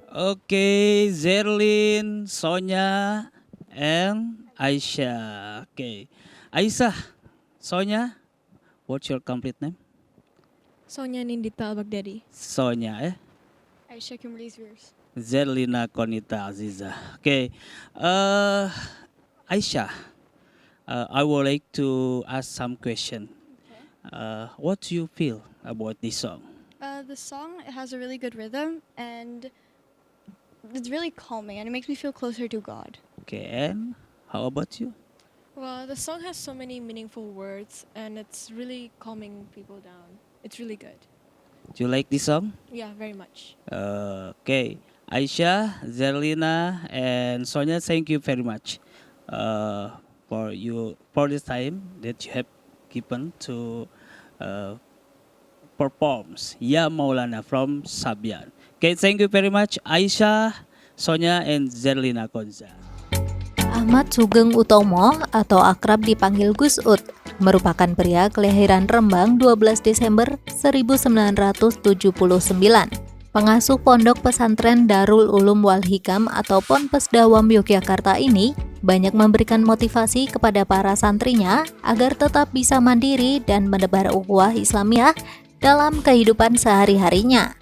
Okay, Zerlin, Sonia, and Aisha. Okay, Aisha, Sonia, what's your complete name? Sonia Nindita Al-Baghdadi. Sonia, Aisha Kimberly Spears. Zerlina Konita Aziza. Okay, Aisha, I would like to ask some question. What do you feel about this song? The song has a really good rhythm and it's really calming and it makes me feel closer to God. Okay, and how about you? Well, the song has so many meaningful words and it's really calming people down. It's really good. Do you like this song? Yeah, very much. Okay, Aisyah, Zerlina, and Sonia, thank you very much for this time that you have given to uh, performs Ya Maulana from Sabian. Okay, thank you very much, Aisyah, Sonia, and Zerlina Konza. Ahmad Sugeng Utomo atau akrab dipanggil Gus Ud merupakan pria kelahiran Rembang 12 Desember 1979. Pengasuh pondok pesantren Darul Ulum Wal Hikam atau Ponpes Dawam Yogyakarta ini banyak memberikan motivasi kepada para santrinya agar tetap bisa mandiri dan menebar ukhuwah Islamiyah dalam kehidupan sehari-harinya.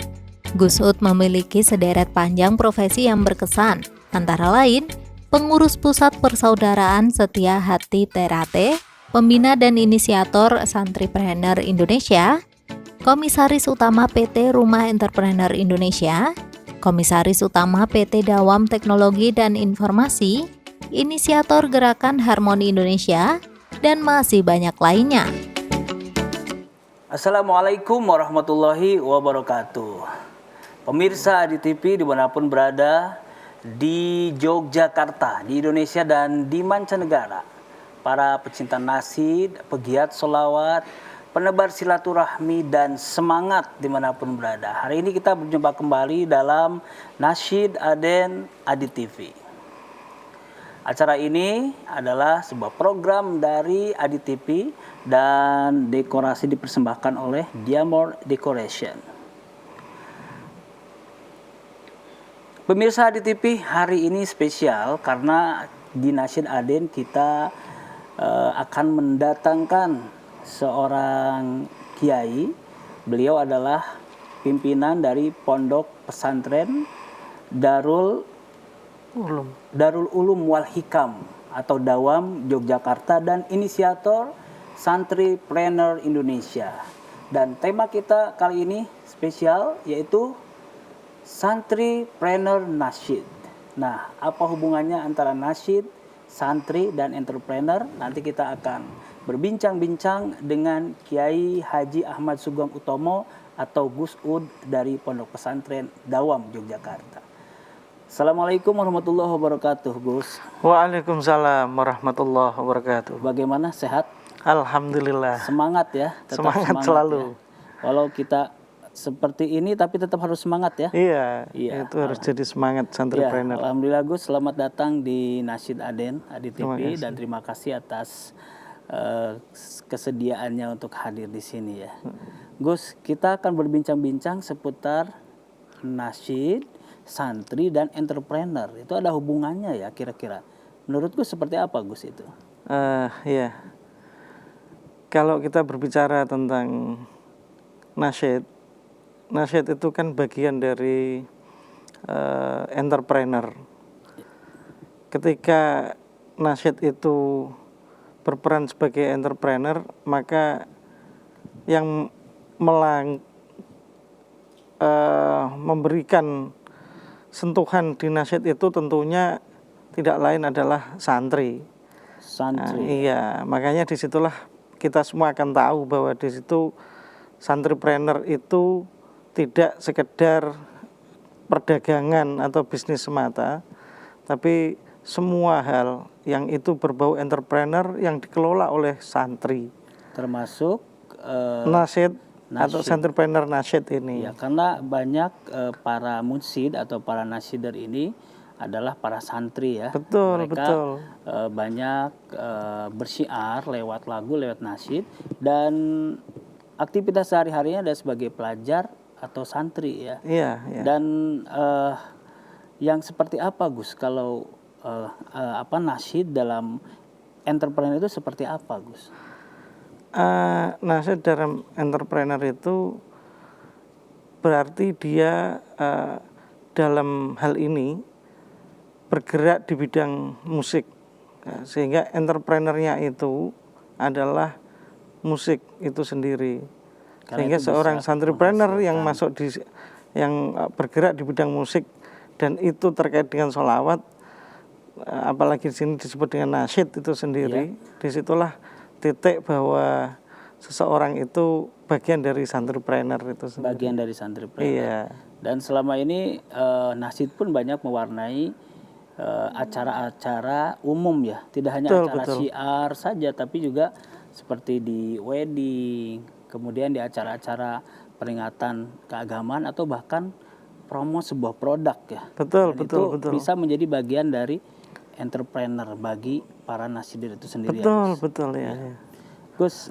Gus Ud memiliki sederet panjang profesi yang berkesan, antara lain pengurus Pusat Persaudaraan Setia Hati Terate, pembina dan inisiator Santripreneur Indonesia, Komisaris Utama PT Rumah Entrepreneur Indonesia, Komisaris Utama PT Dawam Teknologi dan Informasi, inisiator Gerakan Harmoni Indonesia, dan masih banyak lainnya. Assalamualaikum warahmatullahi wabarakatuh. Pemirsa di TV dimanapun berada, di Yogyakarta, di Indonesia dan di mancanegara, para pecinta nasyid, pegiat sholawat, penebar silaturahmi dan semangat dimanapun berada. Hari ini kita berjumpa kembali dalam Nasyid Aden Adi TV. Acara ini adalah sebuah program dari Adi TV dan dekorasi dipersembahkan oleh Diamond Decoration. Pemirsa Adi TV, hari ini spesial karena di Nasyid Aden kita akan mendatangkan seorang kiai. Beliau adalah pimpinan dari Pondok Pesantren Darul Ulum Wal Hikam atau Dawam Yogyakarta dan inisiator Santripreneur Indonesia. Dan tema kita kali ini spesial yaitu Santripreneur Nasyid. Nah, apa hubungannya antara nasyid, santri, dan entrepreneur? Nanti kita akan berbincang-bincang dengan Kiai Haji Ahmad Sugeng Utomo atau Gus Ud dari Pondok Pesantren Dawam Yogyakarta. Assalamualaikum warahmatullahi wabarakatuh, Gus. Waalaikumsalam warahmatullahi wabarakatuh. Bagaimana, sehat? Alhamdulillah. Semangat ya, tetap semangat selalu. Ya. Walau kita seperti ini tapi tetap harus semangat ya. Iya. Itu harus jadi semangat santripreneur. Ya, alhamdulillah Gus, selamat datang di Nasyid Aden Adi TV dan terima kasih atas kesediaannya untuk hadir di sini ya. Gus, kita akan berbincang-bincang seputar nasyid, santri dan entrepreneur. Itu ada hubungannya ya kira-kira. Menurut Gus seperti apa Gus itu? Iya. Kalau kita berbicara tentang nasyid itu kan bagian dari entrepreneur. Ketika nasyid itu berperan sebagai entrepreneur, maka yang memberikan sentuhan di nasyid itu tentunya tidak lain adalah santri. Iya, makanya disitulah kita semua akan tahu bahwa di situ santripreneur itu tidak sekedar perdagangan atau bisnis semata, tapi semua hal yang itu berbau entrepreneur yang dikelola oleh santri. Termasuk nasyid atau santripreneur nasyid ini. Ya, karena banyak para munsyid atau para nasyider ini adalah para santri ya. Betul. Banyak bersyiar lewat lagu, lewat nasyid, dan aktivitas sehari-harinya ada sebagai pelajar atau santri ya. Iya. Dan yang seperti apa Gus? Kalau nasyid dalam entrepreneur itu seperti apa Gus? Nasyid dalam entrepreneur itu berarti dia dalam hal ini bergerak di bidang musik, ya, sehingga entrepreneurnya itu adalah musik itu sendiri. Karena Sehingga itu seorang bisa entrepreneur yang menghasilkan. bergerak di bidang musik dan itu terkait dengan sholawat, apalagi di sini disebut dengan nasyid itu sendiri, disitulah titik bahwa seseorang itu bagian dari entrepreneur itu sendiri. Bagian dari entrepreneur. Iya. Dan selama ini nasyid pun banyak mewarnai acara-acara umum ya, tidak hanya acara syiar saja, tapi juga seperti di wedding, kemudian di acara-acara peringatan keagamaan atau bahkan promo sebuah produk ya. Betul, Dan betul, itu betul. bisa menjadi bagian dari entrepreneur bagi para nasyid itu sendiri. Betul, betul ya. Gus,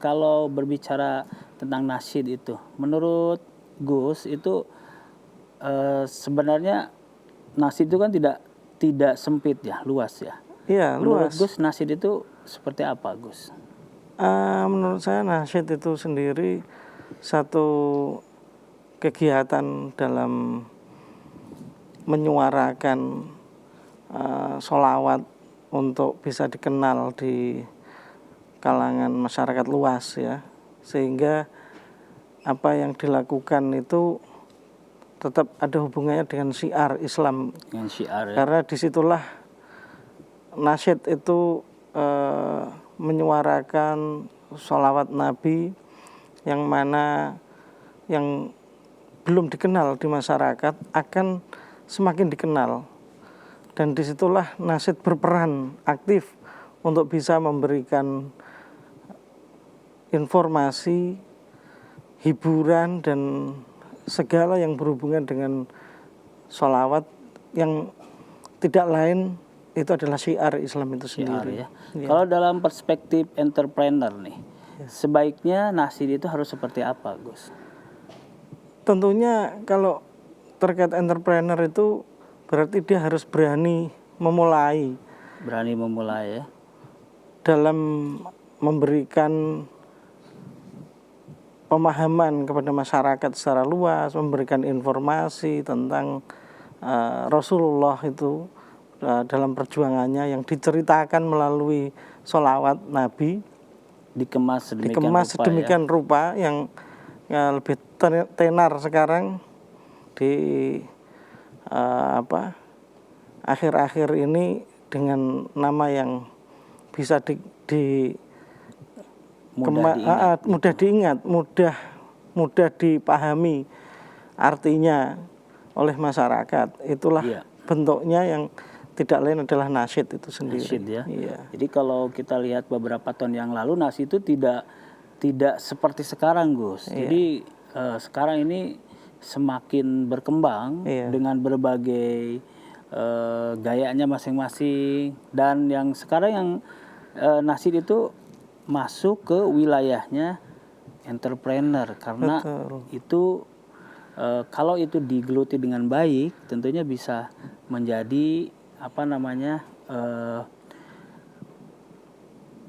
kalau berbicara tentang nasyid itu, menurut Gus itu sebenarnya nasyid itu kan tidak sempit ya, luas ya. Iya, Menurut luas. Gus, nasyid itu seperti apa Gus? Menurut saya nasyid itu sendiri satu kegiatan dalam menyuarakan sholawat untuk bisa dikenal di kalangan masyarakat luas ya, sehingga apa yang dilakukan itu tetap ada hubungannya dengan syiar Islam. Dengan syiar ya. Karena disitulah nasyid itu menyuarakan sholawat Nabi yang mana yang belum dikenal di masyarakat akan semakin dikenal, dan disitulah nasyid berperan aktif untuk bisa memberikan informasi, hiburan dan segala yang berhubungan dengan sholawat yang tidak lain itu adalah syiar Islam itu sendiri. Ya. Kalau dalam perspektif entrepreneur nih, sebaiknya nasyid itu harus seperti apa Gus? Tentunya kalau terkait entrepreneur itu berarti dia harus berani memulai. Berani memulai ya. Dalam memberikan pemahaman kepada masyarakat secara luas, memberikan informasi tentang Rasulullah itu dalam perjuangannya yang diceritakan melalui sholawat Nabi, dikemas sedemikian rupa yang lebih tenar sekarang di akhir-akhir ini dengan nama yang bisa mudah diingat, mudah dipahami artinya oleh masyarakat. Itulah bentuknya yang tidak lain adalah nasyid itu sendiri. Nasyid ya. Iya. Jadi kalau kita lihat beberapa tahun yang lalu nasyid itu tidak seperti sekarang Gus. Jadi sekarang ini semakin berkembang dengan berbagai gayanya masing-masing, dan yang sekarang yang nasyid itu masuk ke wilayahnya entrepreneur karena itu kalau itu digeluti dengan baik tentunya bisa menjadi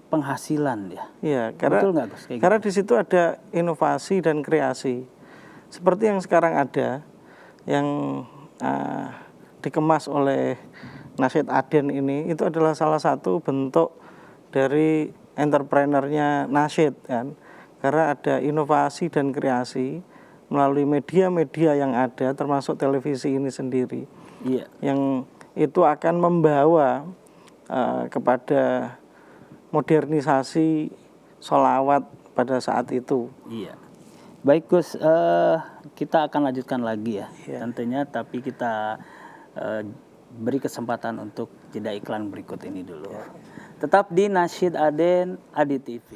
penghasilan ya. Iya, Betul nggak Gus? Karena di situ ada inovasi dan kreasi. Seperti yang sekarang ada yang dikemas oleh Nasyid Aden ini, itu adalah salah satu bentuk dari entrepreneurnya nasyid kan. Karena ada inovasi dan kreasi melalui media-media yang ada termasuk televisi ini sendiri. Iya. Yang itu akan membawa kepada modernisasi sholawat pada saat itu. Iya. Baik Gus, kita akan lanjutkan lagi ya tentunya, tapi kita beri kesempatan untuk jeda iklan berikut ini dulu. Tetap di Nasyid Aden Adi TV.